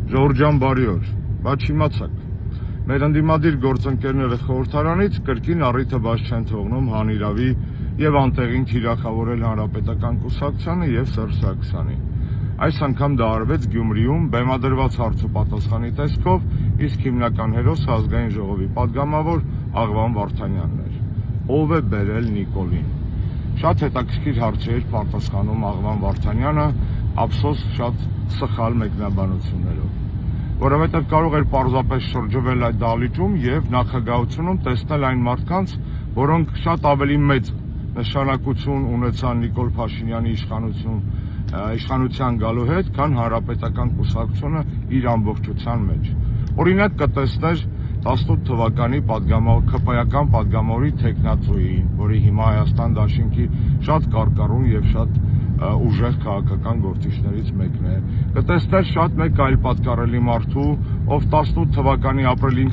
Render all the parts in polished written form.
Ժողովրդյան բարի օր, բայց չիմացաք, մեր ընդդիմադիր գործընկերները խորհրդարանից կրկին առիթը բաց չեն թողնում հանիրավի եւ անտեղին թիրախավորել Հանրապետական կուսակցությանը եւ Սերժ Սարգսյանին։ Այս անգամ դա արվեց Գյումրիում բեմադրված հարց ու պատասխանի տեսքով, իսկ հիմնական հերոսը ազգային ժողովի падգամավոր Աղվան Վարդանյանն էր։ Ով է բերել Նիկոլին։ Շատ հետաքրքիր հարցեր պատասխանում Աղվան Վարդանյանը, ափսոս շատ սխալ մեկնաբանություններով, որովհետև կարող էր պարզապես շրջվել այդ դահլիճում եւ նախագահությունում տեսնել այն մարդկանց, որոնք շատ ավելի մեծ նշանակություն ունեցան Նիկոլ Փաշինյանի իշխանության գալու հետ, քան Հանրապետական կուսակցությունը իր ամբողջության մեջ։ Օրինակ կտեսներ 18 թվականի ԿՊ-ական падգամավորի թեկնածուին, որի հիմա Հայաստան դաշինքի շատ կարկառուն եւ շատ ուժեղ քաղաքական գործիչներից մեկն է։ Կտեսներ շատ մեկ այլ պատկառելի մարդու, ով 18 թվականի ապրիլի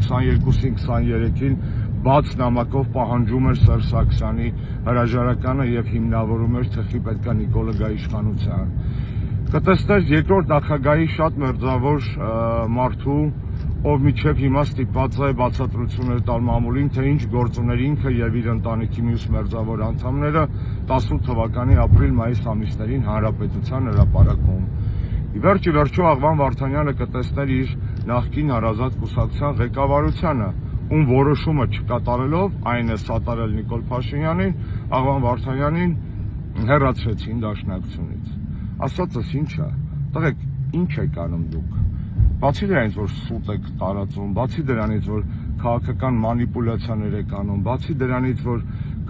22-ին 23-ին բաց նամակով պահանջում էր Սերժ Սարգսյանի հրաժարականը եւ հիմնավորում էր, թե խի պետքա Նիկոլը գա իշխանության։ Կտեսներ երկրորդ նախագահի շատ մերձավոր մարդու, ով միջև հիմա ստիպված է բացատրություններ տալ մամուլին, թե ինչ գործուներ ինքը եւ իր ընտանիքի մյուս մերձավոր անդամները 18 թվականի ապրիլ-մայիս ամիսներին Հանրապետության հրապարակում։ Ի վերջո Աղվան Վարդանյանը կտեսներ իր նախկին հարազատ կուսակցության ղեկավարությանը, ում որոշումը չկատարելով, այն է սատարել Նիկոլ Փաշինյանին, Աղվան Վարդանյանին հեռացրեցին դաշնակցությունից։ Ասածս ինչ է, տղեկ, ինչ եք անում դուք։ Բացի դրանից, որ սուտ եք տարածում, բացի դրանից, որ քաղաքական մանիպուլյացիաներ եք անում, բացի դրանից, որ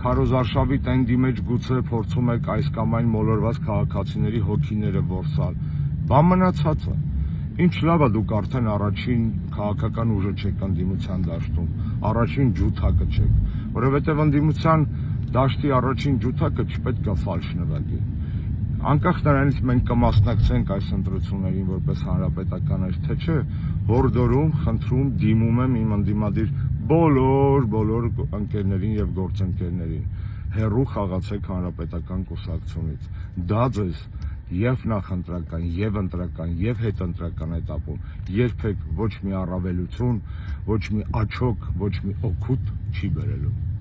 քարոզարշավի տենդի մեջ գուցե փորձում եք այս կամ այն մոլորված քաղաքացիների հոգիները որսալ, բան մնացածը։ Ինչ լավ է դուք արդեն առաջին քաղաքական ուժը չեք ընդդիմության դաշտում, առաջին ջութակը չեք, որովհետև ընդդիմության դաշտի առաջին ջութակը չպետք է ֆալշ նվագի։ Անկախ նրանից մենք կմասնակցենք այս ընտրություններին որպես հանրապետական էր, թե չէ, հորդորում, խնդրում, դիմում եմ իմ ընդդիմադիր բոլոր ընկերներին եւ գործընկերներին, հեռու խաղացեք Հանրապետական կուսակցությունից։ Դա ձեզ եւ նախընտրական, եւ ընտրական, եւ հետընտրական этаպում երբեք ոչ մի առավելություն, ոչ մի աչոք, ոչ մի օգուտ չի բերելու։